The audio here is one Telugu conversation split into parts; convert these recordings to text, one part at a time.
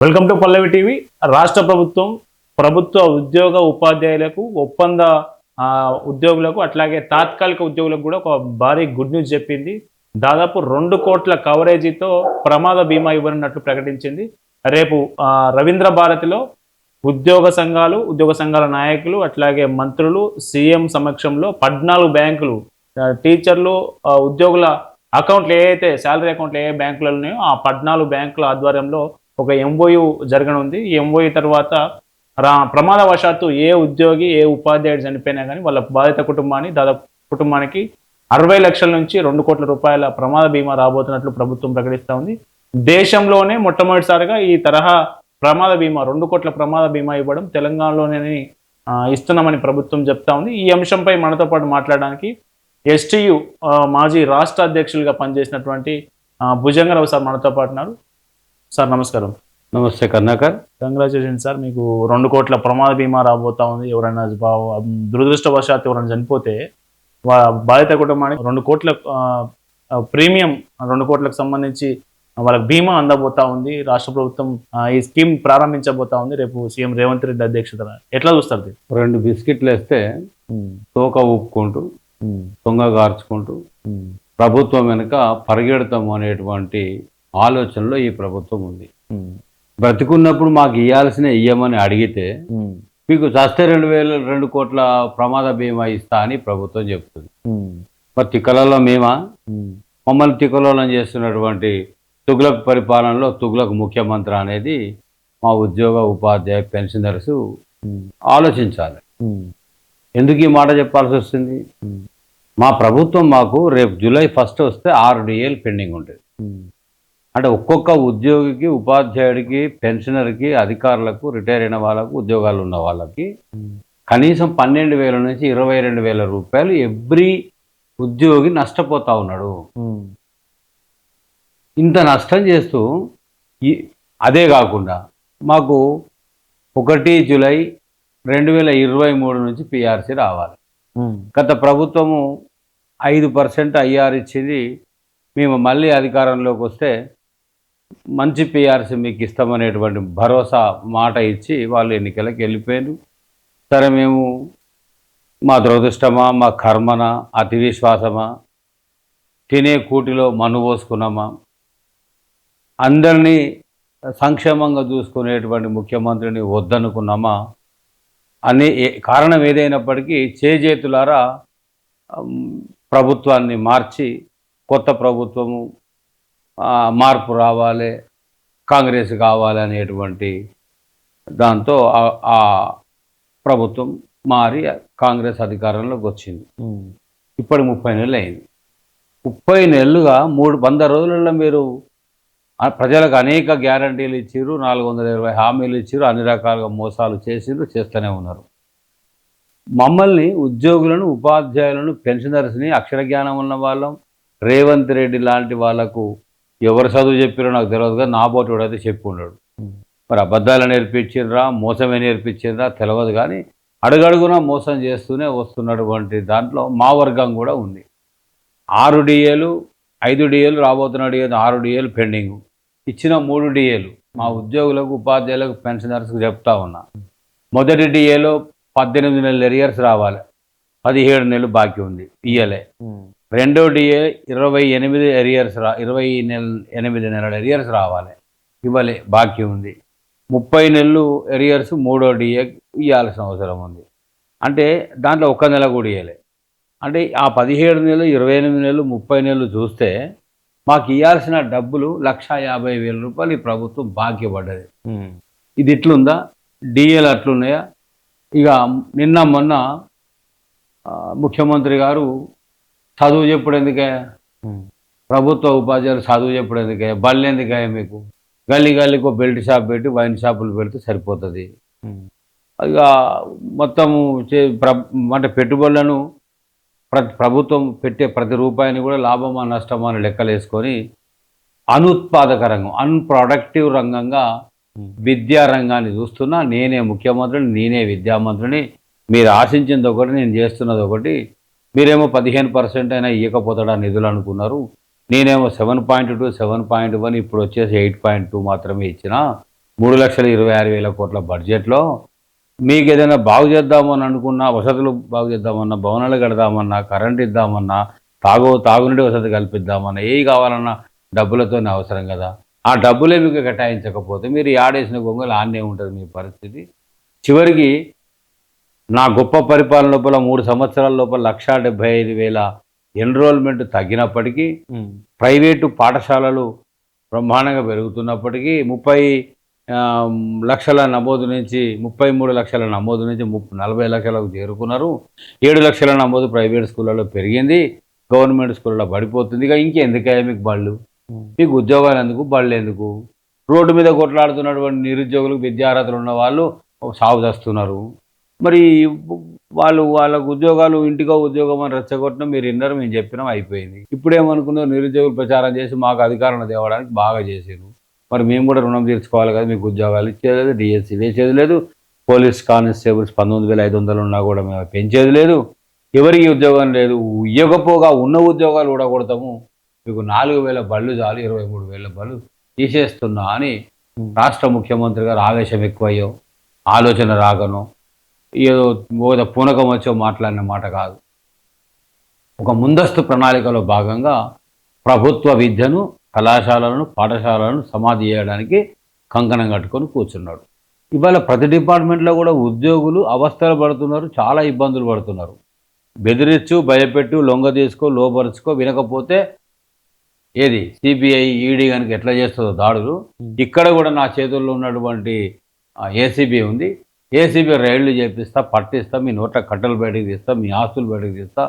Welcome to Pallavi TV. రాష్ట్ర ప్రభుత్వం ప్రభుత్వ ఉద్యోగ ఉపాధ్యాయులకు ఒప్పంద ఉద్యోగులకు అట్లాగే తాత్కాలిక ఉద్యోగులకు కూడా ఒక భారీ గుడ్ న్యూస్ చెప్పింది. దాదాపు 2 కోట్ల కవరేజీతో ప్రమాద బీమా ఇవ్వనున్నట్లు ప్రకటించింది. రేపు రవీంద్ర భారతిలో ఉద్యోగ సంఘాల నాయకులు అట్లాగే మంత్రులు సీఎం సమక్షంలో 14 బ్యాంకులు టీచర్లు ఉద్యోగుల అకౌంట్లు ఏవైతే శాలరీ అకౌంట్లు ఏ బ్యాంకులలో ఉన్నాయో ఆ 14 బ్యాంకుల ఆధ్వర్యంలో ఒక ఎంఓయు జరగనుంది. ఈ ఎంఓయు తర్వాత ప్రమాదవశాత్తు ఏ ఉద్యోగి ఏ ఉపాధ్యాయుడు చనిపోయినా కానీ వాళ్ళ బాధిత కుటుంబానికి 60 లక్షల నుంచి 2 కోట్ల రూపాయల ప్రమాద బీమా రాబోతున్నట్లు ప్రభుత్వం ప్రకటిస్తూ ఉంది. దేశంలోనే మొట్టమొదటిసారిగా ఈ తరహా ప్రమాద బీమా 2 కోట్ల ప్రమాద బీమా ఇవ్వడం తెలంగాణలోనే ఇస్తున్నామని ప్రభుత్వం చెప్తా ఉంది. ఈ అంశంపై మనతో పాటు మాట్లాడడానికి ఎస్టీయు మాజీ రాష్ట్ర అధ్యక్షులుగా పనిచేసినటువంటి భుజంగరావు సార్ మనతో పాటు ఉన్నారు. సార్ నమస్కారం. నమస్తే కర్ణాకర్. కంగ్రాచులేషన్ సార్, మీకు 2 కోట్ల ప్రమాద బీమా రాబోతా ఉంది. ఎవరైనా దురదృష్టవశాత్తు ఎవరైనా చనిపోతే బాధిత కుటుంబానికి 2 కోట్ల ప్రీమియం 2 కోట్లకు సంబంధించి వాళ్ళకి బీమా అందబోతా ఉంది. రాష్ట్ర ప్రభుత్వం ఈ స్కీమ్ ప్రారంభించబోతా ఉంది రేపు సీఎం రేవంత్ రెడ్డి అధ్యక్షతన. ఎట్లా చూస్తారు? 2 బిస్కెట్లు వేస్తే తోక ఊపుకుంటూ తొంగ గార్చుకుంటూ ప్రభుత్వం వెనుక పరిగెడతాము అనేటువంటి ఆలోచనలో ఈ ప్రభుత్వం ఉంది. బ్రతికున్నప్పుడు మాకు ఇవ్వాల్సిన ఇయ్యమని అడిగితే మీకు చస్తే 2 కోట్ల ప్రమాద బీమా ఇస్తా అని ప్రభుత్వం చెప్తుంది. మరి తిక్కలలో మమ్మల్ని తిక్కలోలం చేస్తున్నటువంటి తుగ్లక్ పరిపాలనలో తుగ్లక్ ముఖ్యమంత్రి అనేది మా ఉద్యోగ ఉపాధ్యాయ పెన్షనర్స్ ఆలోచించాలి. ఎందుకు ఈ మాట చెప్పాల్సి వస్తుంది? మా ప్రభుత్వం మాకు రేపు జూలై 1 వస్తే 6 DAలు పెండింగ్ ఉంటుంది. అంటే ఒక్కొక్క ఉద్యోగికి ఉపాధ్యాయుడికి పెన్షనర్కి అధికారులకు రిటైర్ అయిన వాళ్ళకు ఉద్యోగాలు ఉన్న వాళ్ళకి కనీసం 12,000 నుంచి 22,000 రూపాయలు ఎవ్రీ ఉద్యోగి నష్టపోతా ఉన్నాడు. ఇంత నష్టం చేస్తూ అదే కాకుండా మాకు 1 జూలై 2023 నుంచి పిఆర్సీ రావాలి. గత ప్రభుత్వము 5% ఐఆర్ ఇచ్చింది. మేము మళ్ళీ అధికారంలోకి వస్తే మంచి పిఆర్సీ మీకు ఇస్తామనేటువంటి భరోసా మాట ఇచ్చి వాళ్ళు ఎన్నికలకు వెళ్ళిపోయారు. సరే, మేము మా దురదృష్టమా మా కర్మనా అతి విశ్వాసమా తినే కూటిలో మన్ను పోసుకున్నామా అందరినీ సంక్షేమంగా చూసుకునేటువంటి ముఖ్యమంత్రిని వద్దనుకున్నామా అనే కారణం ఏదైనప్పటికీ చేజేతులారా ప్రభుత్వాన్ని మార్చి కొత్త ప్రభుత్వము మార్పు రావాలి, కాంగ్రెస్ కావాలి అనేటువంటి దాంతో ఆ ప్రభుత్వం మారి కాంగ్రెస్ అధికారంలోకి వచ్చింది. ఇప్పటి 30 నెలలు అయింది. 30 నెలలుగా 300 రోజులలో మీరు ప్రజలకు అనేక గ్యారంటీలు ఇచ్చారు, 420 హామీలు ఇచ్చారు, అన్ని రకాలుగా మోసాలు చేస్తూనే ఉన్నారు. మమ్మల్ని ఉద్యోగులను ఉపాధ్యాయులను పెన్షనర్స్ని అక్షర జ్ఞానం ఉన్న వాళ్ళం రేవంత్ రెడ్డి లాంటి వాళ్ళకు ఎవరు చదువు చెప్పారో నాకు తెలియదు, కానీ నా బోటుడు అయితే చెప్పి ఉన్నాడు. మరి అబద్ధాలు నేర్పించిండ్రా మోసమే నేర్పించిండ్రా తెలియదు, కానీ అడుగడుగునా మోసం చేస్తూనే వస్తున్నటువంటి దాంట్లో మా వర్గం కూడా ఉంది. 6 DAలు 5 DAలు రాబోతున్న 6 DAలు పెండింగ్. ఇచ్చిన 3 DAలు మా ఉద్యోగులకు ఉపాధ్యాయులకు పెన్షనర్స్కి చెప్తా ఉన్నా. మొదటి DAలో 18 నెలల ఎరియర్స్ రావాలి, 17 నెలలు బాకీ ఉంది ఇయ్యలే. రెండో DA 28 ఎరియర్స్ 28 నెలల ఎరియర్స్ రావాలి, ఇవ్వలే బాకీ ఉంది. 30 నెలలు ఎరియర్స్ 3వ DA ఇవ్వాల్సిన అవసరం ఉంది. అంటే దాంట్లో 1 నెల కూడా ఇవ్వలే. అంటే ఆ 17 నెలలు 28 నెలలు 30 నెలలు చూస్తే మాకు ఇవ్వాల్సిన డబ్బులు 1,50,000 రూపాయలు ఈ ప్రభుత్వం బాకీ పడ్డది. ఇది ఇట్లుందా? DAలు అట్లున్నాయా? ఇక నిన్న మొన్న ముఖ్యమంత్రి గారు చదువు చెప్పుడు ఎందుకే, ప్రభుత్వ ఉపాధ్యాయులు చదువు చెప్పుడు ఎందుకే, బళ్ళు ఎందుకే, మీకు గల్లీకో బెల్ట్ షాప్ పెట్టి వైన్ షాపులు పెడితే సరిపోతుంది. ఇక మొత్తము అంటే పెట్టుబడులను ప్రభుత్వం పెట్టే ప్రతి రూపాయిని కూడా లాభమా నష్టమా అని లెక్కలు వేసుకొని అనుత్పాదక రంగం అన్ప్రొడక్టివ్ రంగంగా విద్యా రంగాన్ని చూస్తున్నా. నేనే ముఖ్యమంత్రిని, నేనే విద్యామంత్రిని, మీరు ఆశించింది ఒకటి, నేను చేస్తున్నది ఒకటి. మీరేమో 15% అయినా ఇవ్వకపోతాడా నిధులు అనుకున్నారు. నేనేమో 7.2 7.1 ఇప్పుడు వచ్చేసి 8.2 మాత్రమే ఇచ్చిన. 3,26,000 కోట్ల బడ్జెట్లో మీకు ఏదైనా బాగు చేద్దామని అనుకున్నా, వసతులు బాగు చేద్దామన్నా, భవనాలు కడదామన్నా, కరెంట్ ఇద్దామన్నా, తాగునీటి వసతి కల్పిద్దామన్నా, ఏవి కావాలన్నా డబ్బులతోనే అవసరం కదా. ఆ డబ్బులే మీకు కేటాయించకపోతే మీరు ఆడేసిన గొంగలు ఆన్నే ఉంటుంది మీ పరిస్థితి. చివరికి నా గొప్ప పరిపాలన లోపల 3 సంవత్సరాల లోపల 1,75,000 ఎన్రోల్మెంట్ తగ్గినప్పటికీ, ప్రైవేటు పాఠశాలలు బ్రహ్మాండంగా పెరుగుతున్నప్పటికీ 30 లక్షల నమోదు నుంచి 33 లక్షల నమోదు నుంచి 40 లక్షలకు చేరుకున్నారు. 7 లక్షల నమోదు ప్రైవేట్ స్కూళ్ళలో పెరిగింది, గవర్నమెంట్ స్కూళ్ళలో పడిపోతుంది. ఇక ఇంకెందుకయ్యా మీకు బళ్ళు, మీకు ఉద్యోగాలు ఎందుకు, బళ్ళు ఎందుకు? రోడ్డు మీద కొట్లాడుతున్నటువంటి నిరుద్యోగులకు విద్యార్హతలు ఉన్న వాళ్ళు సాగు చేస్తున్నారు. మరి వాళ్ళకు ఉద్యోగాలు, ఇంటికో ఉద్యోగం అని రెచ్చగొట్టడం మీరు విన్నారు, మేము చెప్పినాం, అయిపోయింది. ఇప్పుడేమనుకున్నారు, నిరుద్యోగులు ప్రచారం చేసి మాకు అధికారం తేవడానికి బాగా చేసారు. మరి మేము కూడా రుణం తీర్చుకోవాలి కదా, మీకు ఉద్యోగాలు ఇచ్చేది లేదు, డిఎస్సి వేసేది లేదు, పోలీస్ కానిస్టేబుల్స్ 19,500 ఉన్నా కూడా మేము పెంచేది లేదు, ఎవరికి ఉద్యోగం లేదు. ఇవ్వకపోగా ఉన్న ఉద్యోగాలు కూడా కొడతాము, మీకు 4,000 బళ్ళు చాలు, 23,000 బళ్ళు తీసేస్తున్నా అని రాష్ట్ర ముఖ్యమంత్రి గారు ఆవేశం ఎక్కువయ్యో, ఆలోచన రాకనో, ఏదో పూనకం వచ్చో మాట్లాడిన మాట కాదు. ఒక ముందస్తు ప్రణాళికలో భాగంగా ప్రభుత్వ విద్యను, కళాశాలలను, పాఠశాలలను సమాధి చేయడానికి కంకణం కట్టుకొని కూర్చున్నాడు. ఇవాళ ప్రతి డిపార్ట్మెంట్లో కూడా ఉద్యోగులు అవస్థలు పడుతున్నారు, చాలా ఇబ్బందులు పడుతున్నారు. బెదిరించు, భయపెట్టు, లొంగ తీసుకో, లోపరుచుకో, వినకపోతే ఏది సిబిఐ, ఈడీ కనుక ఎట్లా చేస్తుందో దాడులు, ఇక్కడ కూడా నా చేతుల్లో ఉన్నటువంటి ఏసీబీ ఉంది, ఏసీబీ రైళ్లు చేపిస్తా, పట్టిస్తా, మీ నోట్ల కట్టలు బయటకు తీస్తా, మీ ఆస్తులు బయటకు తీస్తా,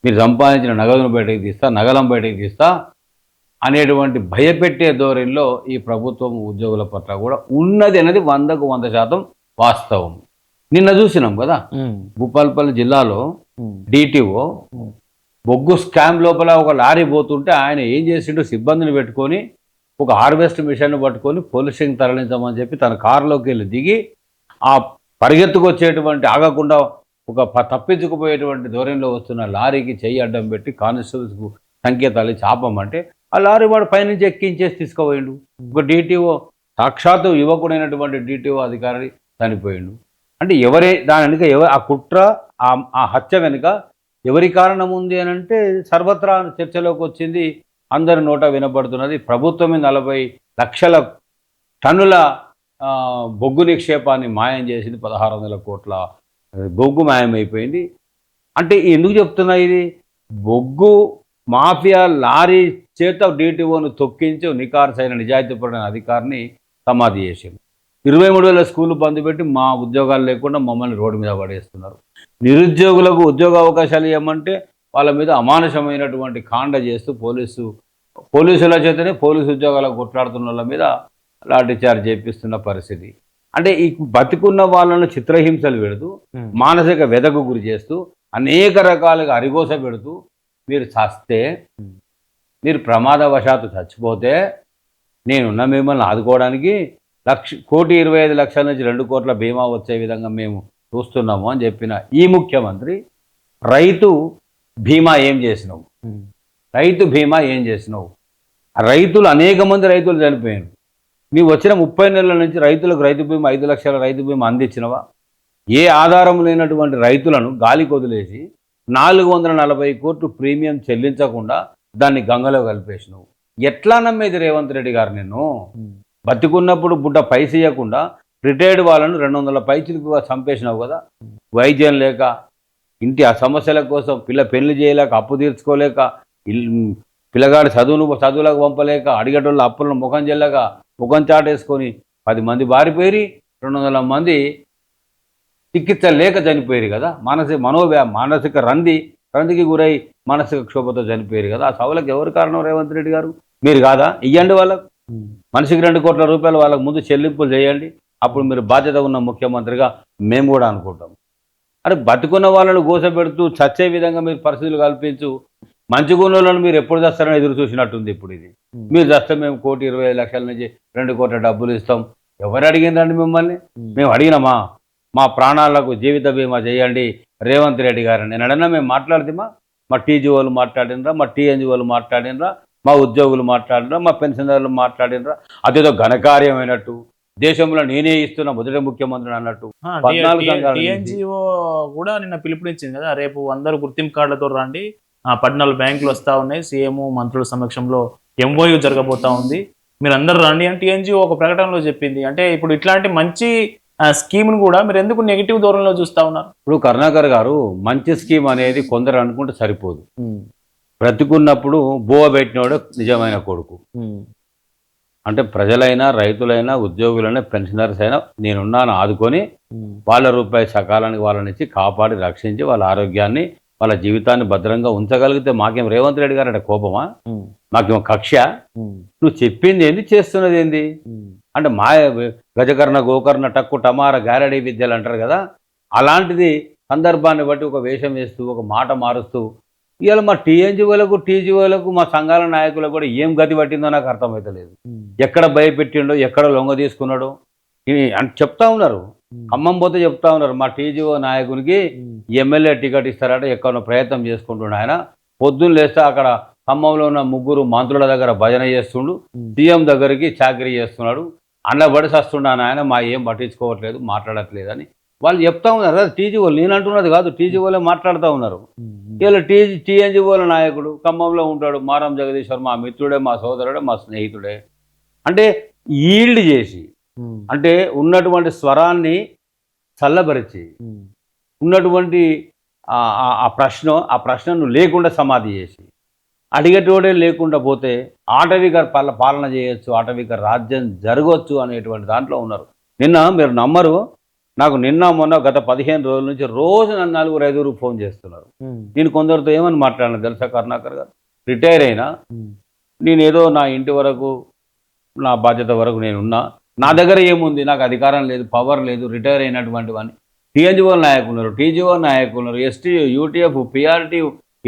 మీరు సంపాదించిన నగదును బయటకు తీస్తా, నగలం బయటకు తీస్తా అనేటువంటి భయపెట్టే ధోరణిలో ఈ ప్రభుత్వం ఉద్యోగుల పట్ల కూడా ఉన్నది అనేది 100కు 100% వాస్తవం. నిన్న చూసినాం కదా, భూపాలపల్లి జిల్లాలో డిటిఓ బొగ్గు స్కామ్ లోపల ఒక లారీ పోతుంటే ఆయన ఏం చేసిండు, సిబ్బందిని పెట్టుకొని ఒక హార్వెస్ట్ మిషన్ పట్టుకొని పోలీసింగ్ తరలించమని చెప్పి తన కారులోకి వెళ్ళి దిగి ఆ పరిగెత్తుకొచ్చేటువంటి, ఆగకుండా ఒక తప్పించుకుపోయేటువంటి ధోరణిలో వస్తున్న లారీకి చెయ్యి అడ్డం పెట్టి కానిస్టేబుల్స్కు సంకేతాలు చాపమంటే ఆ లారీ వాడు పైనుంచి ఎక్కించేసి తీసుకుపోయిండు. ఒక డిటిఓ, సాక్షాత్తు యువకుడైనటువంటి డిటిఓ అధికారి చనిపోయిండు. అంటే దాని వెనుక ఆ కుట్ర, ఆ హత్య వెనుక ఎవరి కారణం ఉంది అని అంటే సర్వత్రా చర్చలోకి వచ్చింది, అందరి నోట వినపడుతున్నది. ప్రభుత్వమే 40 లక్షల టన్నుల బొగ్గు నిక్షేపాన్ని మాయం చేసింది, 1,600 కోట్ల బొగ్గు మాయమైపోయింది. అంటే ఎందుకు చెప్తున్నా, ఇది బొగ్గు మాఫియా లారీ చేత డిటిఓను తొక్కించి నికార్సైన నిజాయితీపడిన అధికారిని సమాధి చేసింది. 23,000 స్కూళ్ళు బంద్ పెట్టి మా ఉద్యోగాలు లేకుండా మమ్మల్ని రోడ్డు మీద పడేస్తున్నారు. నిరుద్యోగులకు ఉద్యోగ అవకాశాలు ఇవ్వమంటే వాళ్ళ మీద అమానుషమైనటువంటి కాండ చేస్తూ పోలీసుల చేతనే పోలీసు ఉద్యోగాలకు కొట్లాడుతున్న వాళ్ళ మీద లాఠీ చార్జ్ చేపిస్తున్న పరిస్థితి. అంటే ఈ బతికున్న వాళ్ళను చిత్రహింసలు పెడుతూ, మానసిక వెదకు గురి చేస్తూ, అనేక రకాలుగా అరిగోస పెడుతూ, మీరు చస్తే, మీరు ప్రమాదవశాత్తు చచ్చిపోతే నేనున్న మిమ్మల్ని ఆదుకోవడానికి 1,25,00,000 నుంచి 2 కోట్ల బీమా వచ్చే విధంగా మేము చూస్తున్నాము అని చెప్పిన ఈ ముఖ్యమంత్రి రైతు బీమా ఏం చేసినావు, రైతు బీమా ఏం చేసినావు? రైతులు, అనేక మంది రైతులు చనిపోయారు. నీవు వచ్చిన 30 నెలల నుంచి రైతులకు రైతు బీమా 5 లక్షల రైతు బీమా అందించినవా? ఏ ఆధారం లేనటువంటి రైతులను గాలికి వదిలేసి 440 కోట్లు ప్రీమియం చెల్లించకుండా దాన్ని గంగలో కలిపేసినావు. ఎట్లా నమ్మేది రేవంత్ రెడ్డి గారు? నిన్ను బతికున్నప్పుడు బుడ్డ పైసీయకుండా రిటైర్డ్ వాళ్ళను 200 పైసలుగా చంపేసినావు కదా. వైద్యం లేక, ఇంటి ఆ సమస్యల కోసం పెళ్లి చేయలేక, అప్పు తీర్చుకోలేక, పిల్లగాడు చదువులకు పంపలేక, అడిగేటోళ్ళ అప్పులను ముఖం చెల్లక, ముఖం చాటేసుకొని 10 మంది బారిపోయి 200 మంది చికిత్స లేక చనిపోయారు కదా. మానసిక రందికి గురై మానసిక క్షోభతో చనిపోయారు కదా. ఆ సభలకు ఎవరు కారణం? రేవంత్ రెడ్డి గారు. మీరు కాదా? ఇవ్వండి వాళ్ళకు, మనిషికి 2 కోట్ల రూపాయలు వాళ్ళకు ముందు చెల్లింపులు చేయండి. అప్పుడు మీరు బాధ్యత ఉన్న ముఖ్యమంత్రిగా మేము కూడా అనుకుంటాం. అరే, బతుకున్న వాళ్ళను గోసపెడుతూ చచ్చే విధంగా మీరు పరిస్థితులు కల్పించు. మంచిగున్నోళ్ళను మీరు ఎప్పుడు చేస్తారని ఎదురు చూసినట్టుంది ఇప్పుడు ఇది. మీరు చేస్తే మేము 1,25,00,000 నుంచి 2 కోట్ల డబ్బులు ఇస్తాం. ఎవరు అడిగిందండి మిమ్మల్ని? మేము అడిగినామా? మా ప్రాణాలకు జీవిత బీమా చేయండి రేవంత్ రెడ్డి గారు. నేను అడన్నా మేము మాట్లాడితేమా? మా టీజీఓలు మాట్లాడినరా, మా టీఎన్జీఓలు మాట్లాడినరా, మా ఉద్యోగులు మాట్లాడినరా, మా పెన్షనర్లు మాట్లాడినరా? అదేదో ఘనకార్యమైనట్టు దేశంలో నేనే ఇస్తున్న మొదటి ముఖ్యమంత్రి అన్నట్టు 14 సంఘాల నుంచి. టీఎన్జిఓ కూడా నిన్న పిలుపునిచ్చింది కదా, రేపు అందరూ గుర్తింపు కార్డులతో రండి, 14 బ్యాంకులు వస్తా ఉన్నాయి, సీఎం మంత్రుల సమక్షంలో ఎంఓయూ జరగబోతా ఉంది, మీరు అందరూ రండి అని టీఎన్జిఓ ఒక ప్రకటనలో చెప్పింది. అంటే ఇప్పుడు ఇట్లాంటి మంచి స్కీమ్ను కూడా మీరు ఎందుకు నెగిటివ్ ధోరణిలో చూస్తా ఉన్నారు? ఇప్పుడు కరుణాకర్ గారు మంచి స్కీమ్ అనేది కొందరు అనుకుంటే సరిపోదు. బ్రతికున్నప్పుడు బోవ పెట్టినోడు నిజమైన కొడుకు. అంటే ప్రజలైనా, రైతులైనా, ఉద్యోగులైనా, పెన్షనర్స్ అయినా నేనున్నాను ఆదుకొని వాళ్ళ రూపాయి సకాలానికి వాళ్ళని ఇచ్చి కాపాడి రక్షించి వాళ్ళ ఆరోగ్యాన్ని, వాళ్ళ జీవితాన్ని భద్రంగా ఉంచగలిగితే మాకేం రేవంత్ రెడ్డి గారు అంటే కోపమా? మాకేమో కక్ష? నువ్వు చెప్పింది ఏంది, చేస్తున్నది ఏంది? అంటే మా గజకర్ణ, గోకర్ణ, టక్కు, టమార, గారడీ విద్యలు అంటారు కదా, అలాంటిది సందర్భాన్ని బట్టి ఒక వేషం వేస్తూ ఒక మాట మారుస్తూ ఇవాళ మా టీఎన్జిఓలకు, టీజీఓలకు, మా సంఘాల నాయకులకు కూడా ఏం గతి పట్టిందో నాకు అర్థమవుతలేదు. ఎక్కడ భయపెట్టిండో, ఎక్కడ లొంగ తీసుకున్నాడో అని చెప్తా ఉన్నారు. ఖమ్మం పోతే చెప్తా ఉన్నారు, మా టీజీఓ నాయకునికి ఎమ్మెల్యే టికెట్ ఇస్తారట, ఎక్కడో ప్రయత్నం చేసుకుంటుండే ఆయన. పొద్దున్న లేస్తే అక్కడ ఖమ్మంలో ఉన్న 3 మంత్రుల దగ్గర భజన చేస్తుండు, సీఎం దగ్గరికి చాకరీ చేస్తున్నాడు, అండబడి వస్తున్నాను ఆయన, మా ఏం పట్టించుకోవట్లేదు, మాట్లాడట్లేదు అని వాళ్ళు చెప్తా ఉన్నారు కదా. టీజీఓలు నేను అంటున్నది కాదు, టీజీఓలే మాట్లాడుతూ ఉన్నారు. ఇలా టీఎన్జిఓల నాయకుడు ఖమ్మంలో ఉంటాడు, మారం జగదీశ్వర్, మా మిత్రుడే, మా సోదరుడే, మా స్నేహితుడే. అంటే ఈల్డ్ చేసి, అంటే ఉన్నటువంటి స్వరాన్ని చల్లబరిచి, ఉన్నటువంటి ఆ ప్రశ్నను లేకుండా సమాధి చేసి, అడిగేటోడే లేకుండా పోతే ఆటవిక పాలన చేయొచ్చు, ఆటవిక రాజ్యం జరగవచ్చు అనేటువంటి దాంట్లో ఉన్నారు. నిన్న మీరు నమ్మరు, నాకు నిన్న మొన్న గత 15 రోజుల నుంచి రోజు నన్ను 4-5 ఫోన్ చేస్తున్నారు. నేను కొందరితో ఏమని మాట్లాడినా తెలుసా కరుణాకర్ గారు? రిటైర్ అయినా, నేనేదో నా ఇంటి వరకు, నా బాధ్యత వరకు నేనున్నా, నా దగ్గర ఏముంది, నాకు అధికారం లేదు, పవర్ లేదు, రిటైర్ అయినటువంటి వాడిని. టీఎన్జిఓ నాయకులు ఉన్నారు, టీజీఓ నాయకులు ఉన్నారు, ఎస్టీ, యూటీఎఫ్, పిఆర్టీ,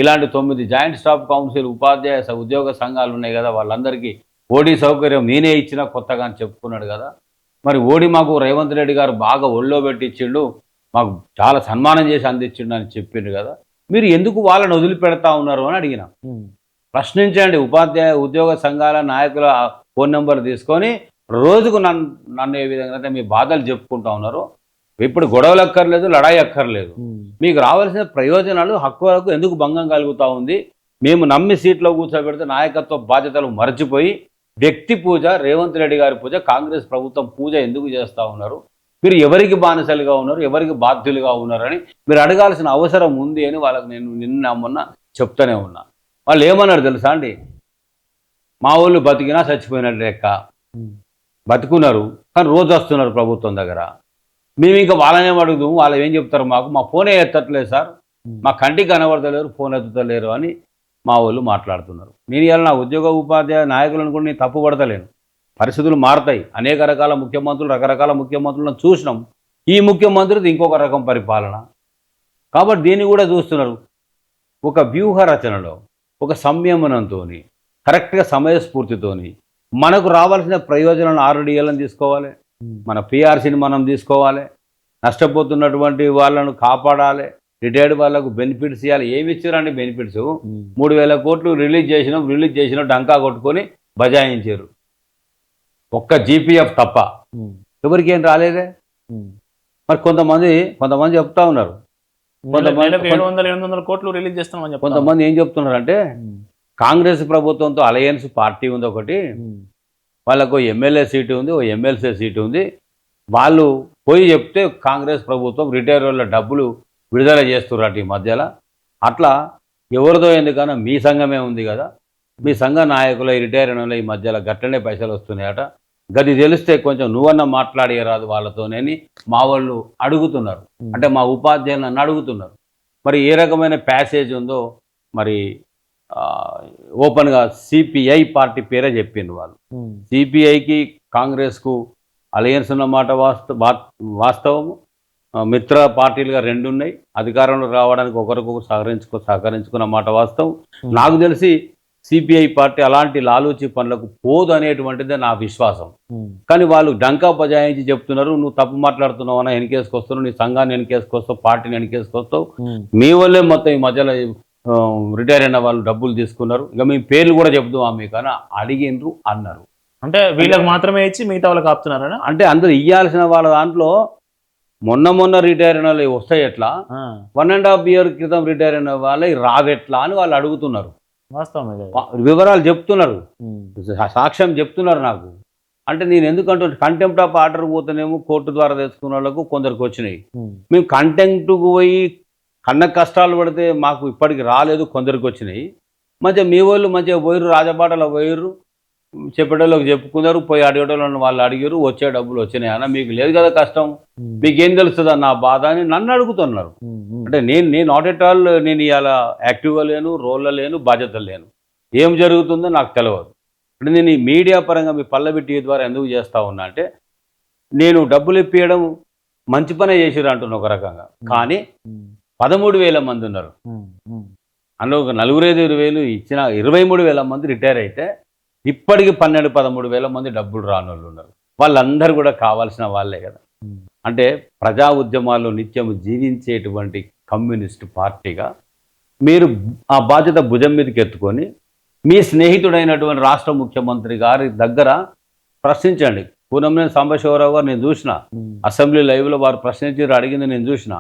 ఇలాంటి 9 జాయింట్ స్టాఫ్ కౌన్సిల్, ఉపాధ్యాయ ఉద్యోగ సంఘాలు ఉన్నాయి కదా, వాళ్ళందరికీ ఓడీ సౌకర్యం నేనే ఇచ్చినా కొత్తగా అని చెప్పుకున్నాడు కదా. మరి ఓడి మాకు రేవంత్ రెడ్డి గారు బాగా ఒళ్ళో పెట్టించిండు, మాకు చాలా సన్మానం చేసి అందించిండు అని చెప్పిండు కదా. మీరు ఎందుకు వాళ్ళని వదిలిపెడతా ఉన్నారు అని అడిగిన. ప్రశ్నించండి. ఉపాధ్యాయ ఉద్యోగ సంఘాల నాయకుల ఫోన్ నెంబర్ తీసుకొని రోజుకు నన్ను ఏ విధంగా అయితే మీ బాధలు చెప్పుకుంటా ఉన్నారు. ఇప్పుడు గొడవలు అక్కర్లేదు, లడాయి అక్కర్లేదు, మీకు రావాల్సిన ప్రయోజనాలు, హక్కులకు ఎందుకు భంగం కలుగుతూ ఉంది? మేము నమ్మి సీట్లో కూర్చోబెడితే నాయకత్వ బాధ్యతలు మర్చిపోయి వ్యక్తి పూజ, రేవంత్ రెడ్డి గారి పూజ, కాంగ్రెస్ ప్రభుత్వం పూజ ఎందుకు చేస్తూ ఉన్నారు? మీరు ఎవరికి బానిసలుగా ఉన్నారు, ఎవరికి బాధ్యులుగా ఉన్నారని మీరు అడగాల్సిన అవసరం ఉంది అని వాళ్ళకి నేను నిన్న మొన్న చెప్తూనే ఉన్నా. వాళ్ళు ఏమన్నారు తెలుసా అండి? మా వాళ్ళు బతికినా చచ్చిపోయినట్టు లెక్క, బతుకున్నారు కానీ రోజు వస్తున్నారు ప్రభుత్వం దగ్గర. మేము ఇంకా వాళ్ళనే అడుగుదాము, వాళ్ళు ఏం చెప్తారు మాకు, మా ఫోనే ఎత్తట్లేదు సార్, మా కంటికి కనబడతలేరు, ఫోన్ ఎత్తుతలేరు అని మా వాళ్ళు మాట్లాడుతున్నారు. నేను ఇవాళ నా ఉద్యోగ ఉపాధ్యాయ నాయకులను కూడా నేను తప్పు పడతలేను. పరిస్థితులు మారుతాయి, అనేక రకాల ముఖ్యమంత్రులు, రకరకాల ముఖ్యమంత్రులను చూసినాం. ఈ ముఖ్యమంత్రిది ఇంకొక రకం పరిపాలన కాబట్టి దీన్ని కూడా చూస్తున్నారు. ఒక వ్యూహ రచనలో, ఒక సంయమనంతో, కరెక్ట్గా సమయస్ఫూర్తితో మనకు రావాల్సిన ప్రయోజనాలను ఆర్డీఎల్ని తీసుకోవాలి, మన పిఆర్సీని మనం తీసుకోవాలి, నష్టపోతున్నటువంటి వాళ్ళను కాపాడాలి, రిటైర్డ్ వాళ్ళకు బెనిఫిట్స్ ఇవ్వాలి. ఏమి ఇచ్చారండి బెనిఫిట్స్? 3,000 కోట్లు రిలీజ్ చేసిన డంకా కొట్టుకొని బజాయించారు, ఒక్క జీపీఎఫ్ తప్ప ఎవరికి ఏం రాలేదే. మరి కొంతమంది చెప్తా ఉన్నారు, కొంతమంది 700 కోట్లు రిలీజ్ చేస్తామని. కొంతమంది ఏం చెప్తున్నారు అంటే కాంగ్రెస్ ప్రభుత్వంతో అలయన్స్ పార్టీ ఉంది ఒకటి, వాళ్ళకు ఎమ్మెల్యే సీటు ఉంది, ఓ ఎమ్మెల్సీ సీటు ఉంది, వాళ్ళు పోయి చెప్తే కాంగ్రెస్ ప్రభుత్వం రిటైర్ వాళ్ళ డబ్బులు విడుదల చేస్తున్నారు ఈ మధ్యలో. అట్లా ఎవరిదో ఎందుకన్నా మీ సంఘమే ఉంది కదా, మీ సంఘ నాయకుల రిటైర్ అయిన ఈ మధ్యలో గట్లనే పైసలు వస్తున్నాయట, గది తెలిస్తే కొంచెం నువ్వన్నా మాట్లాడేరాదు వాళ్ళతోనని మా వాళ్ళు అడుగుతున్నారు. అంటే మా ఉపాధ్యాయులు నన్ను అడుగుతున్నారు. మరి ఏ రకమైన ప్యాసేజ్ ఉందో మరి ఓపెన్గా సిపిఐ పార్టీ పేరే చెప్పింది వాళ్ళు. సిపిఐకి కాంగ్రెస్కు అలయన్స్ ఉన్నమాట వాస్తవము. మిత్ర పార్టీలుగా 2 ఉన్నాయి, అధికారంలో రావడానికి ఒకరికొకరు సహకరించుకున్న మాట వాస్తవం. నాకు తెలిసి సిపిఐ పార్టీ అలాంటి లాలూచి పనులకు పోదు అనేటువంటిదే నా విశ్వాసం. కానీ వాళ్ళు డంకా బజాయించి చెప్తున్నారు, నువ్వు తప్పు మాట్లాడుతున్నావు అన్న, వెనకేసుకొస్తున్నావు, నీ సంఘాన్ని వెనకేసుకొస్తావు, పార్టీని వెనకేసుకొస్తావు, మీ వల్లే మొత్తం ఈ మధ్యలో రిటైర్ అయిన వాళ్ళు డబ్బులు తీసుకున్నారు, ఇక మీ పేర్లు కూడా చెప్తామా మీకు అని అడిగిండ్రు అన్నారు. అంటే వీళ్ళకి మాత్రమే ఇచ్చి మిగతా వాళ్ళకి ఆపుతున్నారా? అంటే అందరూ ఇయ్యాల్సిన వాళ్ళ దాంట్లో మొన్న రిటైర్ అయిన వాళ్ళు వస్తాయి ఎట్లా, 1.5 year క్రితం రిటైర్ అయిన వాళ్ళకి రావెట్లా అని వాళ్ళు అడుగుతున్నారు. వాస్తవమే కదా. వివరాలు చెప్తున్నారు, ఉమ్. సాక్ష్యం చెప్తున్నారు నాకు. అంటే నేను ఎందుకంటే కంటెంప్ట్ ఆఫ్ ఆర్డర్ పోతేనేమో కోర్టు ద్వారా తెచ్చుకున్న వాళ్ళకు కొందరికి వచ్చినాయి. ఉమ్. మేము కంటెంప్ట్కు పోయి కన్న కష్టాలు పడితే మాకు ఇప్పటికి రాలేదు, కొందరికి వచ్చినాయి. మంచిగా మీ వాళ్ళు మంచిగా పోయిర్రు, రాజబాటలో పోయిర్రు, చెప్పేటోళ్ళకి చెప్పుకున్నారు, పోయి అడిగేటోళ్ళని వాళ్ళు అడిగారు, వచ్చే డబ్బులు వచ్చినాయి అన్న, మీకు లేదు కదా కష్టం, మీకేం తెలుస్తుంది అన్న బాధ అని నన్ను అడుగుతున్నారు. అంటే నేను నాట్ ఎట్ ఆల్ నేను ఇవాళ యాక్టివ్గా లేను, రోల్లో లేను, బాధ్యతలు లేను, ఏం జరుగుతుందో నాకు తెలియదు. అంటే నేను ఈ మీడియా పరంగా మీ పల్లవి టీవీ ద్వారా ఎందుకు చేస్తా ఉన్నా అంటే, నేను డబ్బులు ఇప్పించడం మంచి పనే చేసిర్రు అంటున్నా ఒక రకంగా, కానీ 13,000 మంది ఉన్నారు, అందులో ఒక 4,5,000 ఇచ్చిన 23,000 మంది రిటైర్ అయితే ఇప్పటికి 12-13,000 మంది డబ్బులు రాని వాళ్ళు ఉన్నారు. వాళ్ళందరూ కూడా కావాల్సిన వాళ్ళే కదా. అంటే ప్రజా ఉద్యమాల్లో నిత్యం జీవించేటువంటి కమ్యూనిస్ట్ పార్టీగా మీరు ఆ బాధ్యత భుజం మీదకి ఎత్తుకొని మీ స్నేహితుడైనటువంటి రాష్ట్ర ముఖ్యమంత్రి గారి దగ్గర ప్రశ్నించండి. పూనంనేని సాంబశివరావు గారు నేను చూసిన, అసెంబ్లీ లైవ్లో వారు ప్రశ్నించారు, అడిగింది నేను చూసిన.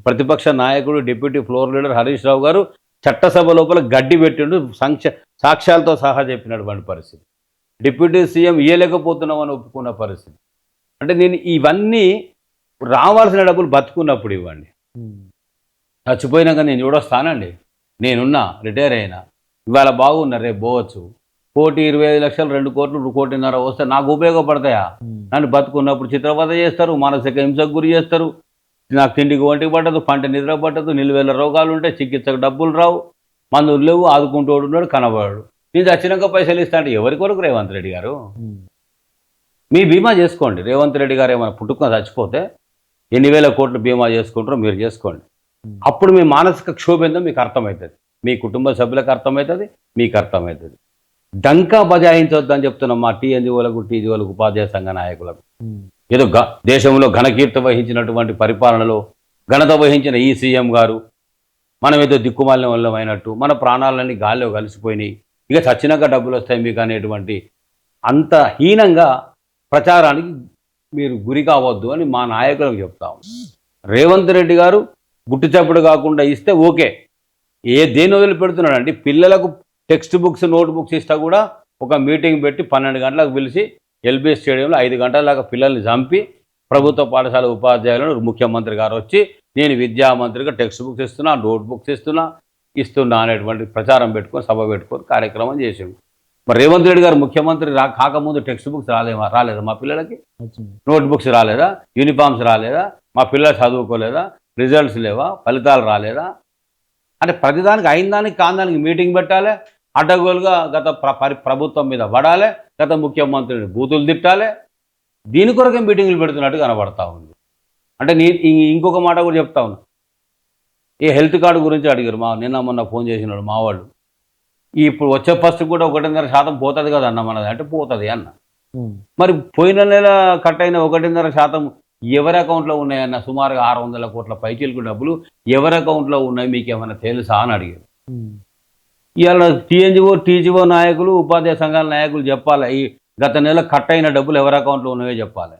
ప్రతిపక్ష నాయకుడు deputy floor leader Harish Rao గారు చట్టసభ లోపల గడ్డి పెట్టిండు, సాక్ష్యాలతో సహా చెప్పినటువంటి పరిస్థితి. డిప్యూటీ సీఎం ఇయ్యలేకపోతున్నామని ఒప్పుకున్న పరిస్థితి. అంటే నేను ఇవన్నీ రావాల్సిన డబ్బులు బతుకున్నప్పుడు ఇవ్వండి, చచ్చిపోయినాక నేను చూడొస్తానండి, నేనున్నా, రిటైర్ అయినా, ఇవాళ బాగున్నా, రేపు పోవచ్చు. 1,25,00,000 2 కోట్లు 1,5 కోట్లు వస్తే నాకు ఉపయోగపడతాయా? నన్ను బతుకున్నప్పుడు చిత్రవద చేస్తారు, మానసిక హింసకు గురి చేస్తారు, నాకు తిండికి ఒంటికి పట్టదు, పంట నిద్ర పట్టదు, నిలువేల రోగాలు ఉంటాయి, చికిత్సకు డబ్బులు రావు, మందులు లేవు, ఆదుకుంటూ ఉన్నాడు, కనబడాడు. నేను చచ్చినాక పైసలు ఇస్తా అంటే ఎవరి కొరకు? రేవంత్ రెడ్డి గారు మీ బీమా చేసుకోండి. రేవంత్ రెడ్డి గారు ఏమైనా పుట్టుకొని చచ్చిపోతే ఎన్ని వేల కోట్లు బీమా చేసుకుంటారో మీరు చేసుకోండి. అప్పుడు మీ మానసిక క్షోభేందో మీకు అర్థమవుతుంది, మీ కుటుంబ సభ్యులకు అర్థమవుతుంది, మీకు అర్థమవుతుంది. డంకా బజాయించొద్దని చెప్తున్నాం మా టీఎన్జీఓలకు, టీజీఓలకు, ఉపాధ్యాయ సంఘ నాయకులకు. ఏదో దేశంలో ఘనకీర్తి వహించినటువంటి పరిపాలనలో ఘనత వహించిన ఈ సీఎం గారు మనం ఏదో దిక్కుమాలిన వల్ల అయినట్టు మన ప్రాణాలన్నీ గాల్లో కలిసిపోయినాయి, ఇక చచ్చినాక డబ్బులు వస్తాయి మీకు అనేటువంటి అంత హీనంగా ప్రచారానికి మీరు గురి కావద్దు అని మా నాయకులకు చెప్తాము. రేవంత్ రెడ్డి గారు గుట్టు చప్పుడు కాకుండా ఇస్తే ఓకే, దేని వదిలి పెడుతున్నాడండి? పిల్లలకు టెక్స్ట్ బుక్స్, నోట్ బుక్స్ ఇస్తా కూడా ఒక మీటింగ్ పెట్టి 12 గంటలకు పిలిచి ఎల్బీ స్టేడియంలో 5 గంటల దాకా పిల్లల్ని చంపి ప్రభుత్వ పాఠశాల ఉపాధ్యాయులను ముఖ్యమంత్రి గారు వచ్చి నేను విద్యామంత్రిగా టెక్స్ట్ బుక్స్ ఇస్తున్నా, నోట్ బుక్స్ ఇస్తున్నా అనేటువంటి ప్రచారం పెట్టుకొని సభ పెట్టుకొని కార్యక్రమం చేసాము. మరి రేవంత్ రెడ్డి గారు ముఖ్యమంత్రి కాకముందు టెక్స్ట్ బుక్స్ రాలేదా మా పిల్లలకి? నోట్ బుక్స్ రాలేదా? యూనిఫామ్స్ రాలేదా? మా పిల్లలు చదువుకోలేదా? రిజల్ట్స్ లేవా? ఫలితాలు రాలేదా? అంటే ప్రతిదానికి అయిన దానికి కాందానికి మీటింగ్ పెట్టాలి, అడ్డగోలుగా గత ప్రభుత్వం మీద పడాలి, గత ముఖ్యమంత్రిని బూతులు తిట్టాలి, దీని కొరకే మీటింగులు పెడుతున్నట్టు కనబడతా ఉంది. అంటే ఇంకొక మాట కూడా చెప్తా ఉన్నా, ఈ హెల్త్ కార్డు గురించి అడిగారు నిన్న మొన్న ఫోన్ చేసినాడు మా వాళ్ళు. ఇప్పుడు వచ్చే ఫస్ట్ కూడా 1.5% పోతుంది కదా అన్న మనది అంటే పోతుంది అన్న. మరి పోయిన నెల కట్ అయిన 1.5% ఎవరి అకౌంట్లో ఉన్నాయన్న? సుమారుగా 600 కోట్ల పైచీలకు డబ్బులు ఎవరి అకౌంట్లో ఉన్నాయి మీకు ఏమైనా తెలుసా అని అడిగారు. ఇవాళ టీజీఓ నాయకులు, ఉపాధ్యాయ సంఘాల నాయకులు చెప్పాలి, ఈ గత నెల కట్ అయిన డబ్బులు ఎవరి అకౌంట్లో ఉన్నాయో చెప్పాలి.